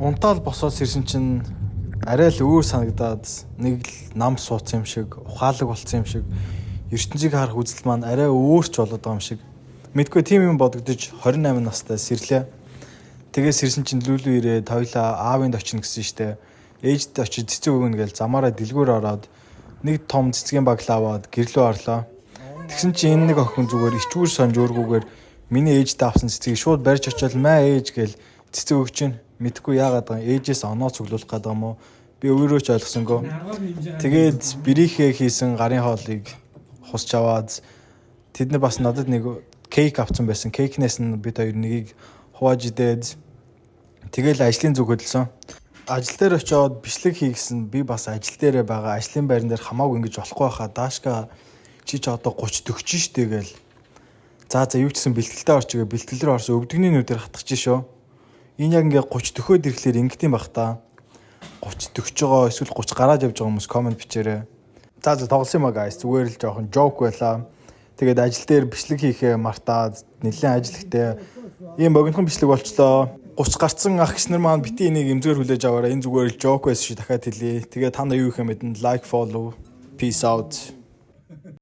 Унтаал босоод ирсэн чинь арай л өөр санагдаад нэг л нам суудсан юм шиг, ухаалаг болцсон юм шиг, ертөнцийг харах үзэл маань арай өөрч болоод байгаа юм шиг. Мэдгүй тийм юм бодогдож 28 настай сэрлээ. Тэгээс ирсэн чинь лүлүү ирээд хоёлаа аавынд очино гэсэн штэ. Ээжд очиж цэцэг өгнө гээл замаараа дэлгүүр ороод нэг том цэцгийн баглаа аваад гэрлөө орлоо. Тэгсэн чинь энэ нэг охин зүгээр ичгүүр сонж өөргүйгээр миний ээжтэй авсан цэцгийг шууд барьж очиод маа ээж гээл цэцэг өгч чинь мэдхгүй яагаад байгаа ээжээс оноо цуглуулах гэдэг юм уу? Би өөрөө ч ойлгосонгүй. Тэгээд бэрийнхээ хийсэн гарын хоолыг хусч аваад тэдний бас надад нэг кейк авсан байсан. Кейкнээс нь бид хоёр нэгийг хувааж идээд тэгэл ажлын зүг хөдөлсөн. Ажил дээр очиод бичлэг хийгсэн би бас ажил дээрээ байгаа. Ажлын байран дээр хамаагүй ингэж болохгүй хаа. Даашка чи ч одоо 30 төгч штэ гээл. За юу ч гэсэн бэлтгэлтэй орчигээ бэлтгэл рүү орсон өвдөгний нүдээр хатгаж шөө. Энэ яг ингээ 30 төхөөд ирэхлээр ингэдэм бах та. 30 төгч байгаа эсвэл 30 гараад явж байгаа хүмүүс комент бичээрэй. За тоглосон юм аа guys. Зүгээр л жоохон joke байлаа. Тэгээд ажил дээр бичлэг хийхээ мартаад нэлээд ажил ихтэй ийм богинохон бичлэг болчлоо. 30 гарцсан ах гиснэр маань бити энийг эмзгээр хүлээж аваарай. Энэ зүгээр л joke байсан шүү дахиад хэлье. Тэгээд та нар юу их юм мэдэн like follow. Peace out.